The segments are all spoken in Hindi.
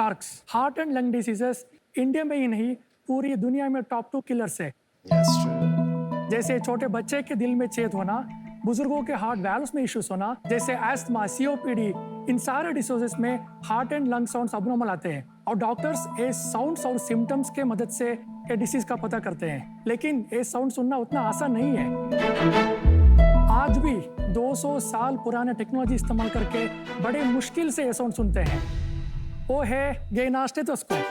Sharks, heart and lung diseases India में ही नहीं पूरी दुनिया में टॉप 2 किलर्स है। जैसे छोटे बच्चे के दिल में छेद होना, बुजुर्गों के हार्ट वैल्व्स में इश्यूज होना, जैसे एस्थमा, सीओपीडी, इन सारे डिसीजेस में heart and lung sounds abnormal आते हैं और डॉक्टर्स ये साउंड्स और सिम्टम्स के मदद से ये डिसीज का पता करते हैं। लेकिन ये साउंड सुनना उतना आसान नहीं है। आज भी 200 साल पुराने टेक्नोलॉजी इस्तेमाल करके बड़े मुश्किल से ये साउंड सुनते हैं। वो है गेना स्टेथोस्कोप।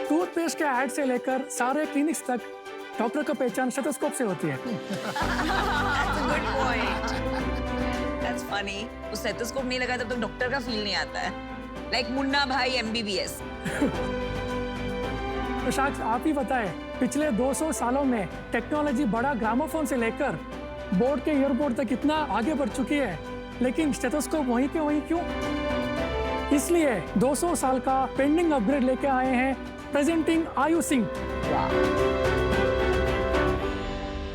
टूथपेस्ट के ऐड से लेकर सारे क्लिनिक्स तक डॉक्टर का पहचान स्टेथोस्कोप से होती है। That's a good point. That's funny. वो स्टेथोस्कोप नहीं लगा तब तक डॉक्टर का फील नहीं आता है। Like मुन्ना भाई MBBS. तो शायद आप ही बताएं, पिछले 200 सालों में टेक्नोलॉजी बड़ा ग्रामोफोन से लेकर बोर्ड के ईयरपोर्ट तक इतना आगे बढ़ चुकी है, लेकिन स्टेथोस्कोप वहीं के वहीं क्यों? इसलिए 200 साल का पेंडिंग अपग्रेड लेके आए हैं, प्रेजेंटिंग आयु सिंह।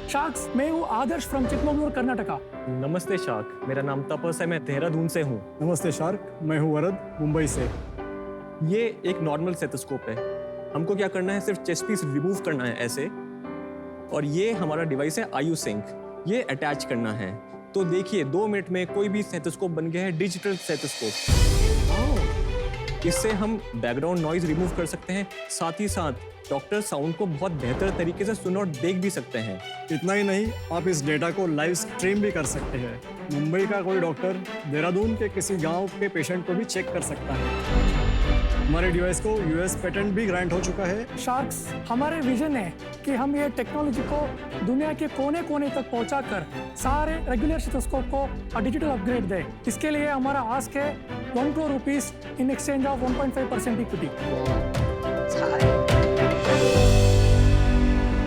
शार्क्स, मैं हूँ आदर्श फ्रॉम चिकमंगलूर, कर्नाटका। नमस्ते शार्क, मेरा नाम तपस है, मैं देहरादून से हूँ। नमस्ते शार्क, मैं हूँ वरद, मुंबई से। ये एक नॉर्मल स्टेथोस्कोप है। हमको क्या करना है, सिर्फ चेस्ट पीस रिमूव करना है ऐसे, और ये हमारा डिवाइस है आयु सिंक, ये अटैच करना है। तो देखिए 2 मिनट में कोई भी स्टेथोस्कोप बन गया है डिजिटल स्टेथोस्कोप। इससे हम बैकग्राउंड नॉइज रिमूव कर सकते हैं, साथ ही साथ डॉक्टर साउंड को बहुत बेहतर तरीके से सुन और देख भी सकते हैं। इतना ही नहीं, आप इस डेटा को लाइव स्ट्रीम भी कर सकते हैं। मुंबई का कोई डॉक्टर देहरादून के किसी गांव के पेशेंट को भी चेक कर सकता है। हमारे डिवाइस को यूएस पेटेंट भी ग्रांट हो चुका है। शार्क्स, हमारे विजन है कि हम ये टेक्नोलॉजी को दुनिया के कोने-कोने तक पहुंचाकर सारे रेगुलर स्टेथोस्कोप को डिजिटल अपग्रेड दें। इसके लिए हमारा आस्क है 1 crore rupees in exchange of 1.5% equity.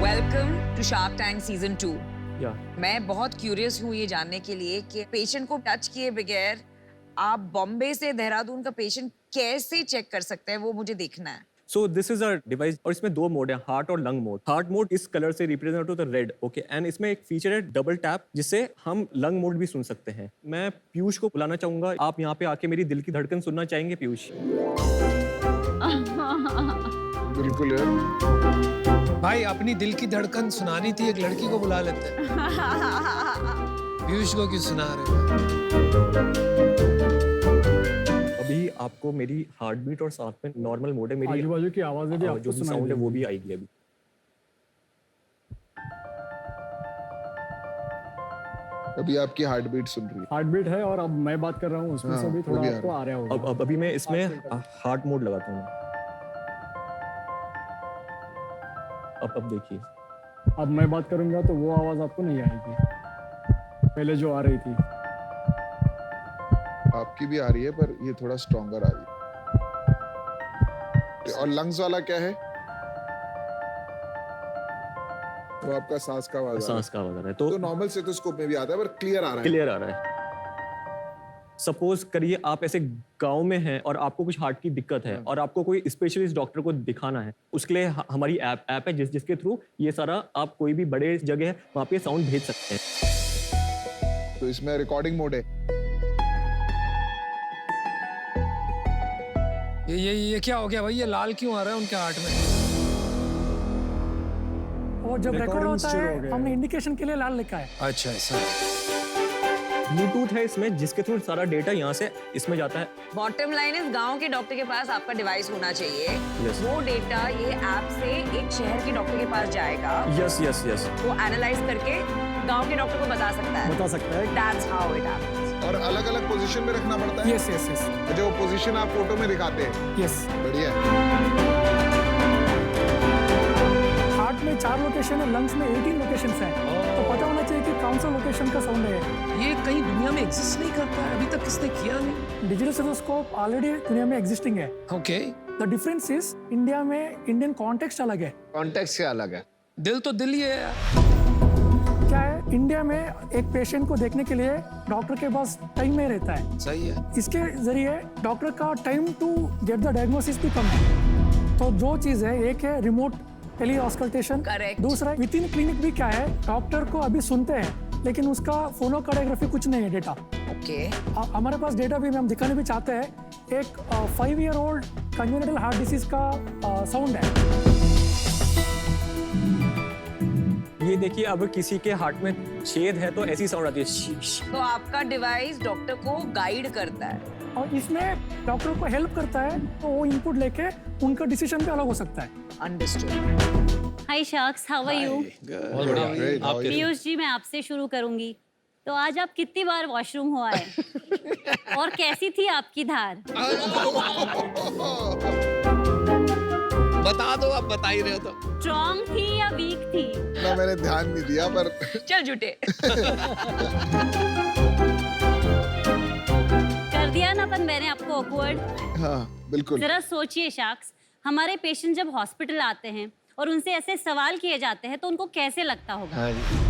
Welcome to Shark Tank Season 2. या मैं बहुत क्यूरियस हूँ ये जानने के लिए कि पेशेंट को टच किए बगैर आप बॉम्बे से देहरादून का पेशेंट कैसे चेक कर सकते हैं, वो मुझे देखना है। So this is our device, और इसमें 2 मोड है, हार्ट और लंग मोड। हार्ट मोड इस कलर से रिप्रेजेंट होता है रेड, ओके, एंड इसमें एक फीचर है डबल टैप, जिससे हम लंग मोड भी सुन सकते हैं। मैं पीयूष को बुलाना चाहूंगा, आप यहाँ पे आके मेरी दिल की धड़कन सुनना चाहेंगे पीयूष? बिल्कुल यार। भाई अपनी दिल की धड़कन सुनानी थी, एक लड़की को बुला लेते हैं। पीयूष को क्यों सुना रहे हो? अभी आपको मेरी हार्ट बीट और साथ में नॉर्मल मोड है, मेरी आजू बाजू की आवाजें भी आपको जो भी सुनाई साउंड है वो देंगी। भी आएगी अभी। अभी आपकी हार्ट बीट सुन रही है। हार्ट बीट है, और अब मैं बात कर रहा हूँ उसमें से भी वो थोड़ा भी आ आपको रहा आ रहा होगा। अब अभी मैं इसमें हार्ट मोड लगाता हूँ। अब देखिए, अब मैं बात करूंगा तो वो आवाज आपको नहीं आएगी, पहले जो आ रही थी। आपकी भी आ रही है, पर ये थोड़ा स्ट्रॉन्गर आ रही है। और लंग्स वाला क्या है? वो आपका सांस का आवाज आ रहा सांस का आवाज आ रहा है। है। तो तो नॉर्मल स्टेथोस्कोप में भी आता है, पर क्लियर आ रहा है। क्लियर आ रहा है। सपोज करिए आप ऐसे गांव में हैं और आपको कुछ हार्ट की दिक्कत है और आपको कोई स्पेशलिस्ट डॉक्टर को दिखाना है, उसके लिए हमारी ऐप है जिसके थ्रू ये सारा, आप कोई भी बड़े जगह है वहाँ पे साउंड भेज सकते हैं। तो इसमें रिकॉर्डिंग मोड है। ये क्या हो गया भाई? ये लाल क्यों आ रहा है उनके हार्ट में? और जब रिकॉर्ड Recording होता शुरू हो है, गया हमने है। इंडिकेशन के लिए लाल लिखा है। अच्छा ऐसा। ब्लूटूथ है इसमें, जिसके थ्रू सारा डेटा यहाँ से इसमें जाता है। बॉटम लाइन इज गांव के डॉक्टर के पास आपका डिवाइस होना चाहिए। Yes. वो डेटा ये ऐप से एक शहर के डॉक्टर के पास जाएगा, यस यस यस। वो एनालाइज करके गांव के डॉक्टर को बता सकता है। बता सकता है। That's how it happens. और अलग अलग पोजीशन में रखना पड़ता है। यस यस यस जो पोजीशन आप फोटो में दिखाते हैं। यस। बढ़िया है। हार्ट में 4 लोकेशन है, लंग्स में 18 लोकेशन है, तो पता होना चाहिए कि कौन सा लोकेशन का साउंड है। ये कहीं दुनिया में एग्जिस्ट नहीं करता है, अभी तक किसने किया नहीं। डिजिटल स्टेथोस्कोप ऑलरेडी दुनिया में एग्जिस्टिंग है। Okay, the difference is India में इंडियन कॉन्टेक्स्ट अलग है। कॉन्टेक्स्ट से अलग है। दिल तो दिल ही है यार। क्या है, इंडिया में एक पेशेंट को देखने के लिए डॉक्टर के पास टाइम नहीं रहता है। सही है। इसके जरिए डॉक्टर का time to get the diagnosis भी कम है। तो जो चीज़ है, एक है रिमोट टेली ऑस्कल्टेशन, Correct. दूसरा विद इन क्लिनिक भी क्या है, डॉक्टर को अभी सुनते हैं लेकिन उसका फोनोकार्डियोग्राफी कुछ नहीं है डेटा। ओके। हमारे पास डेटा भी हम दिखाने भी चाहते हैं, एक 5-year-old कंजेनिटल हार्ट डिसीज का साउंड है। ये देखिए, अब किसी के हार्ट में छेद है तो ऐसी साउंड आती है, शीश। तो आपका डिवाइस डॉक्टर को गाइड करता है। और इसमें डॉक्टर को हेल्प करता है, तो वो इनपुट लेके उनका डिसीजन भी अलग हो सकता है। Understood. Hi sharks, how are you? बहुत बढ़िया। Great, how are you? Piyush ji, मैं आपसे शुरू करूंगी। तो आज आप कितनी बार वॉशरूम हो आए और कैसी थी आपकी धार? बता दो, आप बता ही रहे हो तो। स्ट्रॉन्ग थी या वीक थी? ना मैंने ध्यान नहीं दिया पर चल झूठे। कर दिया ना अपन मैंने आपको ऑकवर्ड। हाँ बिल्कुल। जरा सोचिए शार्क्स, हमारे पेशेंट जब हॉस्पिटल आते हैं और उनसे ऐसे सवाल किए जाते हैं तो उनको कैसे लगता होगा? हाँ जी।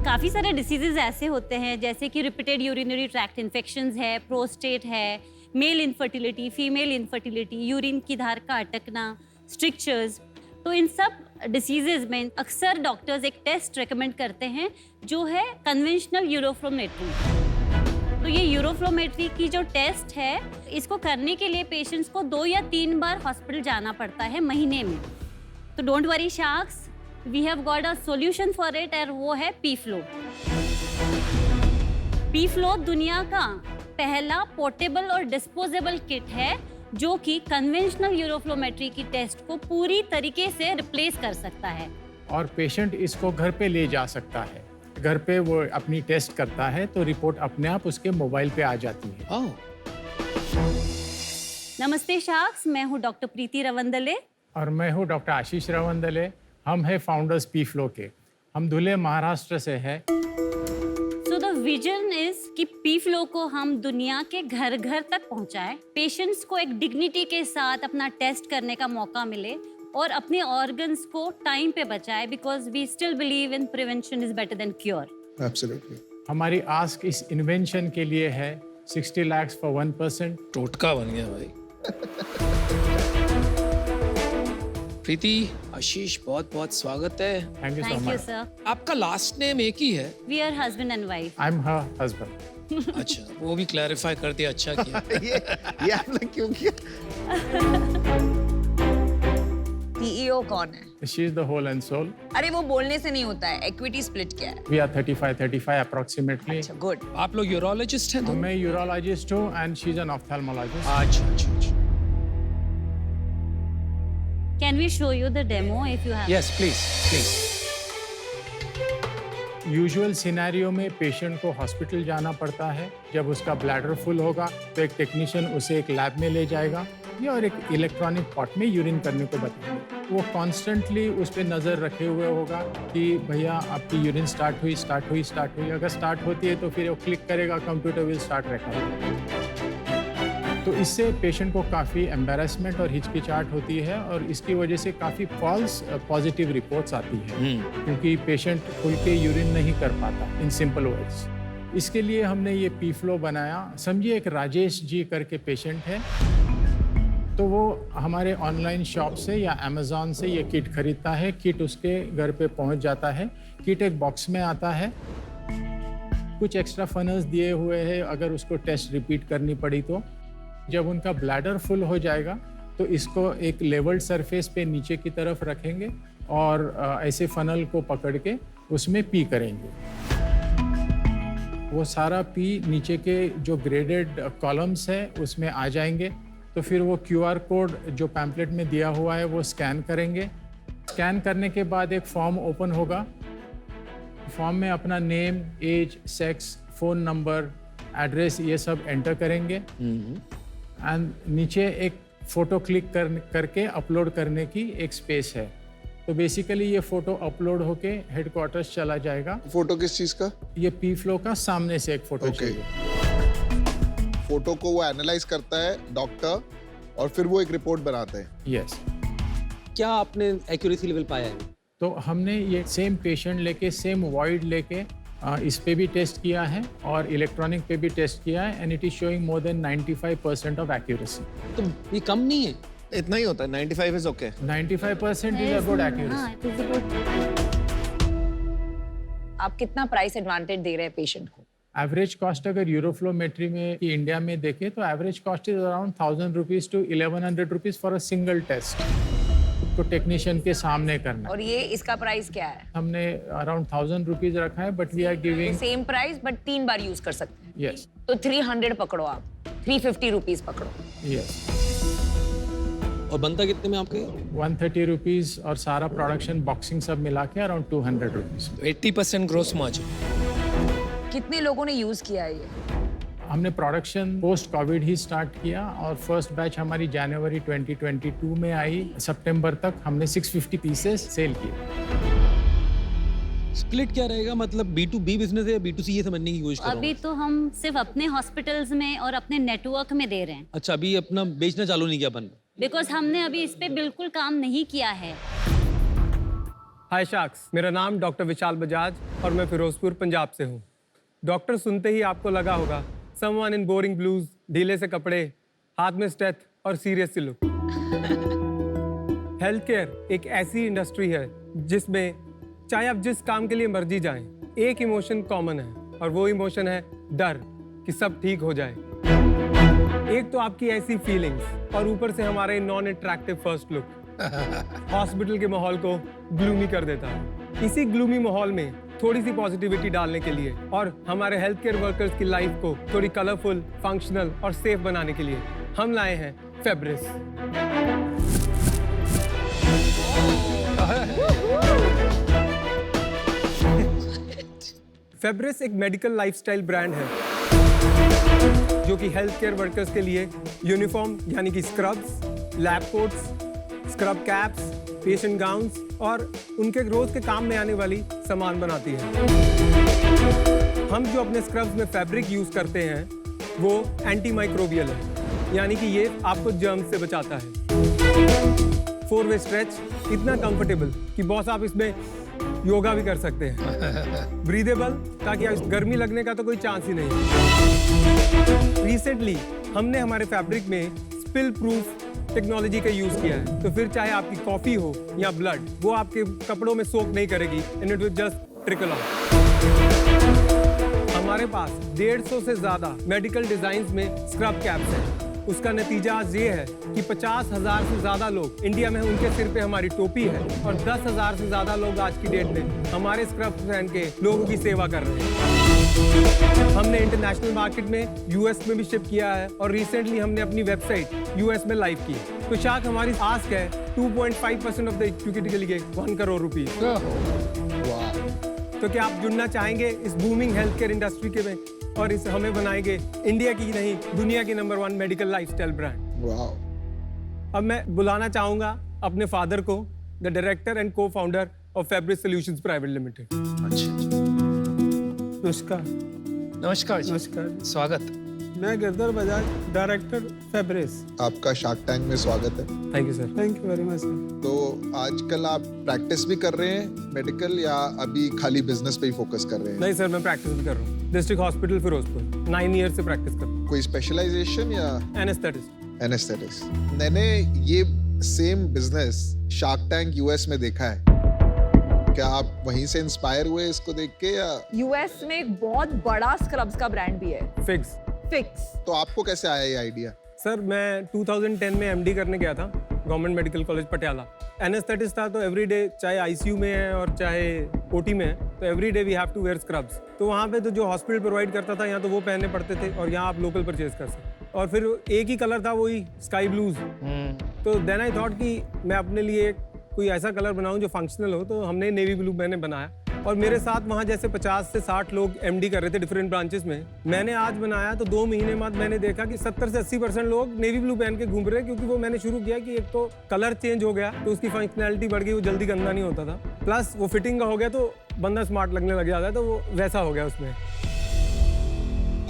काफी सारे डिसीजेज ऐसे होते हैं जैसे कि रिपीटेड यूरिनरी ट्रैक्ट इन्फेक्शंस है, प्रोस्टेट है, male infertility, female infertility, urine की धार का अटकना, स्ट्रिक्चर्स। तो इन सब डिसीजेज में अक्सर डॉक्टर्स एक टेस्ट रेकमेंड करते हैं जो है कन्वेंशनल यूरोफ्लोमेट्री। तो ये यूरोफ्लोमेट्री की जो टेस्ट है, इसको करने के लिए पेशेंट्स को 2 या 3 बार हॉस्पिटल जाना पड़ता है महीने में। तो don't worry sharks, we have got a solution for it, और वो है पी-फ्लो। पी-फ्लो दुनिया का पहला पोर्टेबल और डिस्पोजेबल किट है जो कि कन्वेंशनल यूरोफ्लोमेट्री की टेस्ट को पूरी तरीके से रिप्लेस कर सकता है। और पेशेंट इसको घर पे ले जा सकता है। घर पे वो अपनी टेस्ट करता है तो रिपोर्ट अपने आप उसके मोबाइल पे आ जाती है। ओह, नमस्ते शार्क्स, मैं हूँ डॉक्टर प्रीति रवंदले। और मैं हूँ डॉक्टर आशीष रवंदले। हम हैं फाउंडर्स पी-फ्लो के। हम धुले महाराष्ट्र से है। सो द विजन इज कि पी-फ्लो को हम दुनिया के घर घर तक पहुंचाएं, पेशेंट्स को एक डिग्निटी के साथ अपना टेस्ट करने का मौका मिले और अपने ऑर्गन्स को टाइम पे बचाए, because we still believe in prevention is better than cure. Absolutely. हमारी आस्क इस इन्वेंशन के लिए है 60 lakhs for 1%। टोटका बन गया भाई। प्रीति, आशीष, बहुत बहुत स्वागत है। Thank you so thank you much. Sir. आपका लास्ट नेम एक ही है? We are husband and wife. I am her husband. अच्छा, वो भी क्लैरिफाई कर दिया, अच्छा किया। ये आपने क्यों किया? सीईओ कौन है? She is the whole and soul. अरे वो बोलने से नहीं होता है, इक्विटी स्प्लिट क्या है? We are 35 approximately. अच्छा, गुड। आप लोग यूरोलॉजिस्ट हैं? मैं यूरोलॉजिस्ट हूँ and she is an ophthalmologist. अच्छा अच्छा अच्छा। Can we show you the demo if you have? Yes please please. Usual scenario में पेशेंट को हॉस्पिटल जाना पड़ता है। जब उसका ब्लैडर फुल होगा तो एक टेक्नीशियन उसे एक लैब में ले जाएगा या और एक इलेक्ट्रॉनिक पॉट में यूरिन करने को बताएंगे। वो कॉन्स्टेंटली उस पर नज़र रखे हुए होगा कि भैया आपकी यूरिन स्टार्ट हुई। अगर स्टार्ट होती है तो फिर वो क्लिक करेगा, कंप्यूटर विल स्टार्ट रिकॉर्डिंग। तो इससे पेशेंट को काफ़ी एम्बैरेसमेंट और हिचकिचाहट होती है और इसकी वजह से काफ़ी फॉल्स पॉजिटिव रिपोर्ट्स आती है, क्योंकि पेशेंट खुल के यूरिन नहीं कर पाता इन सिंपल वर्ड्स। इसके लिए हमने ये पी-फ्लो बनाया। समझिए एक राजेश जी करके पेशेंट है, तो वो हमारे ऑनलाइन शॉप से या अमेज़ॉन से ये किट खरीदता है। किट उसके घर पे पहुंच जाता है। किट एक बॉक्स में आता है, कुछ एक्स्ट्रा फनल्स दिए हुए हैं अगर उसको टेस्ट रिपीट करनी पड़ी तो। जब उनका ब्लैडर फुल हो जाएगा तो इसको एक लेवल्ड सरफेस पे नीचे की तरफ रखेंगे और ऐसे फनल को पकड़ के उसमें पी करेंगे। वो सारा पी नीचे के जो ग्रेडेड कॉलम्स है उसमें आ जाएंगे। तो फिर वो QR कोड जो पैम्पलेट में दिया हुआ है वो स्कैन करेंगे। स्कैन करने के बाद एक फॉर्म ओपन होगा। फॉर्म में अपना name, age, sex, phone number, address ये सब एंटर करेंगे एंड नीचे एक फ़ोटो क्लिक करके अपलोड करने की एक स्पेस है। तो बेसिकली ये फ़ोटो अपलोड होके हेडक्वार्टर्स चला जाएगा। फोटो किस चीज का? ये पी-फ्लो का सामने से एक फ़ोटो चाहिए। फोटो को वो एनालाइज करता है डॉक्टर और फिर वो एक रिपोर्ट बनाते हैं। यस। क्या आपने एक्यूरेसी लेवल पाया है? तो हमने ये सेम पेशेंट लेके, सेम वॉइड लेके इस पे भी टेस्ट किया है और इलेक्ट्रॉनिक पे भी टेस्ट किया है and it is showing more than 95% of accuracy. तो ये कम नहीं है? इतना ही होता है, 95 is okay. 95% is a good accuracy. आप कितना प्राइस एडवांटेज दे रहे हैं पेशेंट को? एवरेज कॉस्ट अगर यूरोफ्लोमेट्री में कि इंडिया में देखें तो average cost is around 1000 rupees to 1100 rupees for a single test तो टेक्नीशियन के सामने करना। और ये इसका प्राइस क्या है? हमने अराउंड 1000 रुपीज रखा है but we are giving same price but 3 बार यूज कर सकते हैं। यस तो 300 पकड़ो आप, 350 रुपीज पकड़ो। यस और बनता कितने में आपके? 130 रुपीज और सारा प्रोडक्शन बॉक्सिंग सब मिला के अराउंड 200 रुपीज। 80% gross margin. कितने लोगों ने यूज किया है ये? हमने प्रोडक्शन पोस्ट कोविड ही स्टार्ट किया और फर्स्ट बैच हमारी जनवरी 2022 में आई। सितंबर तक हमने 650 पीसेस सेल किए। स्प्लिट क्या रहेगा, मतलब B2B बिजनेस है या B2C, ये समझने की कोशिश कर रहा हूँ। अभी तो हम सिर्फ अपने हॉस्पिटल्स में और अपने नेटवर्क में दे रहे हैं अच्छा, अभी अपना बेचना चालू नहीं किया अपन। बिकॉज हमने अभी इस पे बिल्कुल काम नहीं किया है। हाय शाक्स, मेरा नाम डॉक्टर विशाल बजाज और मैं फिरोजपुर पंजाब से हूँ। डॉक्टर सुनते ही आपको लगा होगा समवन इन बोरिंग ब्लूज, ढीले से कपड़े, हाथ में स्टेथ और serious see look. Health care एक ऐसी इंडस्ट्री है जिसमें चाहे आप जिस काम के लिए मर्जी जाएं, एक इमोशन कॉमन है और वो इमोशन है डर कि सब ठीक हो जाए। एक तो आपकी ऐसी फीलिंग्स और ऊपर से हमारे non attractive first look hospital के माहौल को ग्लूमी कर देता है। इसी ग्लूमी माहौल में थोड़ी सी पॉजिटिविटी डालने के लिए और हमारे हेल्थ केयर वर्कर्स की लाइफ को थोड़ी कलरफुल, फंक्शनल और सेफ बनाने के लिए हम लाए हैं फेब्रिस। फेब्रिस एक मेडिकल लाइफस्टाइल ब्रांड है जो कि हेल्थ केयर वर्कर्स के लिए यूनिफॉर्म यानी कि scrubs, lab quotes, scrub caps, patient gowns और उनके रोज के काम में आने वाली सामान बनाती है। हम जो अपने स्क्रब्स में फैब्रिक यूज करते हैं वो एंटी माइक्रोबियल है, यानी कि ये आपको जर्म्स से बचाता है। 4-वे स्ट्रेच इतना कंफर्टेबल कि बॉस आप इसमें योगा भी कर सकते हैं। ब्रीदेबल ताकि गर्मी लगने का तो कोई चांस ही नहीं। रिसेंटली हमने हमारे फैब्रिक में स्पिल प्रूफ टेक्नोलॉजी का यूज किया है, तो फिर चाहे आपकी कॉफी हो या ब्लड, वो आपके कपड़ों में सोक नहीं करेगी and it will just trickle out. हमारे पास 150 से ज्यादा मेडिकल डिजाइन्स में स्क्रब कैप्स हैं। उसका नतीजा आज ये है कि 50,000 से ज्यादा लोग इंडिया में, उनके सिर पे हमारी टोपी है और 10,000 से ज्यादा लोग आज की डेट में हमारे स्क्रब पहन के लोगों की सेवा कर रहे हैं। हमने इंटरनेशनल मार्केट में यूएस में भी शिप किया है और रिसेंटली हमने अपनी वेबसाइट यूएस में लाइव की। तो शायद हमारी आस्क है 2.5% ऑफ द इक्विटी के लिए 1 करोड़ रुपीस। तो क्या आप जुड़ना चाहेंगे इस बूमिंग हेल्थ केयर इंडस्ट्री के में और इस हमें बनाएंगे इंडिया की नहीं दुनिया की नंबर 1 मेडिकल लाइफस्टाइल ब्रांड। अब मैं बुलाना चाहूंगा अपने फादर को, the director and co founder of Fabris solutions private limited. नमस्कार। नमस्कार जी। नमस्कार, स्वागत। मैं गिरधर बजाज, डायरेक्टर फैब्रिस। आपका शार्क टैंक में स्वागत है। Thank you sir. Thank you very much sir. तो आजकल आप प्रैक्टिस भी कर रहे हैं मेडिकल या अभी खाली बिजनेस पे ही फोकस कर रहे हैं? नहीं सर, मैं प्रैक्टिस भी कर रहा हूँ डिस्ट्रिक्ट हॉस्पिटल फिरोजपुर। 9 ईयर से प्रैक्टिस कर रहा हूँ। कोई स्पेशलाइजेशन या? एनेस्थेटिस्ट। एनेस्थेटिस्ट। मैंने ये same business shark tank US में देखा है। क्या आप वहीं से इंस्पायर हुए इसको देख के या? यूएस में एक बहुत बड़ा स्क्रब्स का ब्रांड भी है, फिक्स। तो आपको कैसे आया ये आइडिया? सर मैं 2010 में एमडी करने गया था government medical college Patiala. Anaesthetist था तो एवरीडे चाहे आईसीयू में है और चाहे ओटी में है तो everyday we have to wear scrubs. तो वहाँ पे तो जो हॉस्पिटल प्रोवाइड करता था यहाँ तो वो पहनने पड़ते थे और यहाँ आप लोकल परचेज कर सकते। और फिर एक ही कलर था, वही स्काई ब्लूज। तो देन आई थॉट कि मैं अपने लिए कोई ऐसा कलर बनाऊं जो फंक्शनल हो, तो हमने नेवी ब्लू मैंने बनाया। और मेरे साथ वहाँ जैसे 50 से 60 लोग एमडी कर रहे थे डिफरेंट ब्रांचेस में। मैंने आज बनाया तो 2 महीने बाद मैंने देखा कि 70 से 80% लोग नेवी ब्लू पहन के घूम रहे हैं, क्योंकि वो मैंने शुरू किया कि एक तो कलर चेंज हो गया तो उसकी फंक्शनैलिटी बढ़ गई, वो जल्दी गंदा नहीं होता था, प्लस वो फिटिंग का हो गया तो बंदा स्मार्ट लगने लग जाता है, तो वो वैसा हो गया उसमें।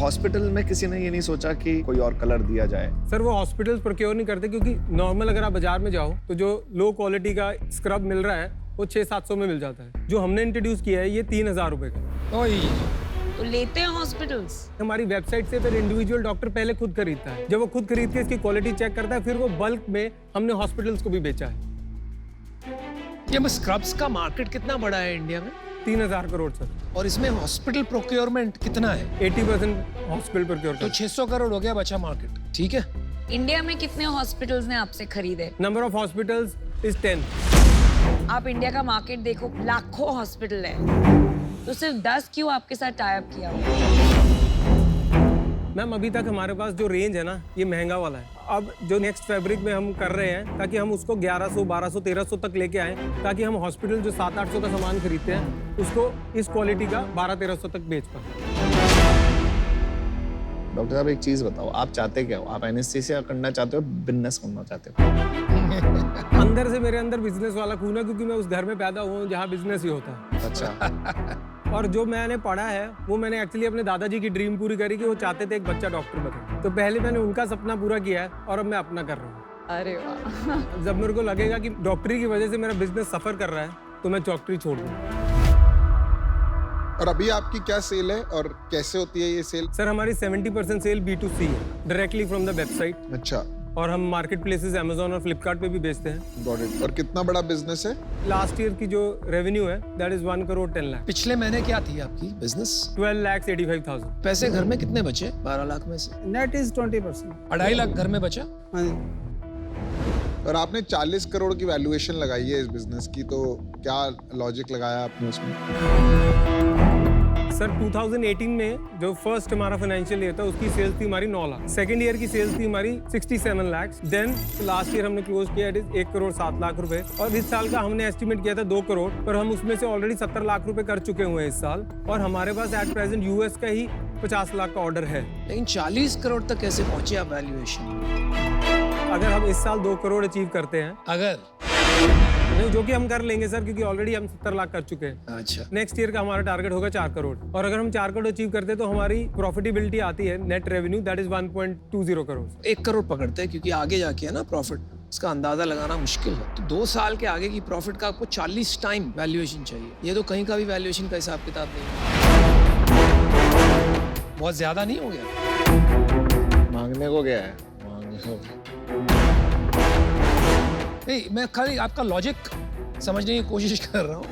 हॉस्पिटल में किसी ने ये नहीं सोचा कि कोई और कलर दिया जाए? सर वो हॉस्पिटल्स प्रोक्योर नहीं करते, क्योंकि नॉर्मल अगर आप बाजार में जाओ तो जो लो क्वालिटी का स्क्रब मिल रहा है वो 600-700 में मिल जाता है। जो हमने इंट्रोड्यूस किया है ये 3000 रुपए का। तो लेते हैं हॉस्पिटल्स। हमारी वेबसाइट से फिर इंडिविजुअल डॉक्टर पहले खुद खरीदता है। जब वो खुद खरीद के इसकी क्वालिटी चेक करता है, फिर वो बल्क में हमने हॉस्पिटल्स को भी बेचा है। ये स्क्रब्स का मार्केट कितना बड़ा है इंडिया में? 3,000 करोड़ सर। और इसमें हॉस्पिटल प्रोक्योरमेंट कितना है? 80% हॉस्पिटल प्रोक्योर। तो 600 करोड़ हो गया बचा मार्केट, ठीक है। इंडिया में कितने हॉस्पिटल्स ने आपसे खरीदे? Number of hospitals is 10। आप इंडिया का मार्केट देखो, लाखों हॉस्पिटल है, तो सिर्फ 10 क्यों आपके साथ टाई अप किया हुआ? मैम अभी तक हमारे पास जो रेंज है ना, ये महंगा वाला है। अब जो नेक्स्ट फैब्रिक में हम कर रहे हैं, ताकि हम उसको 1100, 1200, 1300 तक लेके आए, ताकि हम हॉस्पिटल जो 700-800 का सामान खरीदते हैं, उसको इस क्वालिटी का 1200-1300 तक बेच पाए। डॉक्टर साहब एक चीज बताओ, आप चाहते क्या हो? आप एनेस्थीसिया करना चाहते हो, बिजनेस करना चाहते हो? अंदर से मेरे अंदर बिजनेस वाला खून है, क्योंकि मैं उस घर में पैदा हुआ हूँ जहाँ बिजनेस ही होता है। अच्छा। और जो मैंने पढ़ा है वो मैंने एक्चुअली अपने दादाजी की ड्रीम पूरी करी कि वो चाहते थे एक बच्चा डॉक्टर बने। तो पहले मैंने उनका सपना पूरा किया है और अब मैं अपना कर रहा हूँ। अरे वाह। जब मेरे को लगेगा कि डॉक्टरी की वजह से मेरा बिजनेस सफर कर रहा है, तो मैं डॉक्टरी छोड़ दूँ। और अभी आपकी क्या सेल है और कैसे होती है ये सेल? सर हमारी 70% सेल B2C है, डायरेक्टली फ्रॉम द वेबसाइट। अच्छा। और हम मार्केट प्लेसेस Amazon और फ्लिपकार्ट पे भी बेचते हैं। Got it. और कितना बड़ा बिजनेस है? लास्ट ईयर की जो रेवेन्यू है दैट इज 1 करोड़ 10 लाख। पिछले महीने क्या थी आपकी बिजनेस? 12,85,000। पैसे घर में कितने बचे 12 लाख में से? Net is 20%। 2.5 लाख घर में बचा। और आपने 40 करोड़ की वैल्यूएशन लगाई है इस बिजनेस की, तो क्या लॉजिक लगाया आपने उसमें? सर 2018 में जो फर्स्ट हमारा फाइनेंशियल ईयर था, उसकी सेल्स थी हमारी 9 लाख। सेकंड ईयर की सेल्स थी हमारी 67 लाख। देन लास्ट ईयर हमने क्लोज किया इट इज 1 करोड़ 7 लाख रुपए। और इस साल का हमने एस्टिमेट किया था 2 करोड़, पर हम उसमें से ऑलरेडी 70 लाख रुपए कर चुके हुए हैं इस साल। और हमारे पास एट प्रेजेंट यूएस का ही 50 लाख का ऑर्डर है। लेकिन 40 करोड़ तक कैसे पहुंचे आप वैल्यूएशन? अगर हम इस साल 2 करोड़ अचीव करते हैं, अगर नहीं, जो कि हम कर लेंगे सर, क्योंकि ऑलरेडी हम 70 लाख कर चुके हैं। अच्छा। नेक्स्ट ईयर का हमारा टारगेट होगा 4 करोड़। और अगर हम 4 करोड़ अचीव करते हैं तो हमारी प्रॉफिटेबिलिटी आती है net revenue that is 1.20 crore. 1 crore पकड़ते हैं, क्योंकि आगे जाके है ना प्रॉफिट, उसका अंदाजा लगाना मुश्किल है। तो 2 साल के आगे की प्रॉफिट का आपको 40 टाइम वैल्यूएशन चाहिए। ये तो कहीं का भी वैल्यूएशन का हिसाब किताब नहीं है। बहुत ज्यादा नहीं हो गया? मांगने को गया है, मांगने को। नहीं, मैं खाली आपका लॉजिक समझने की कोशिश कर रहा हूँ।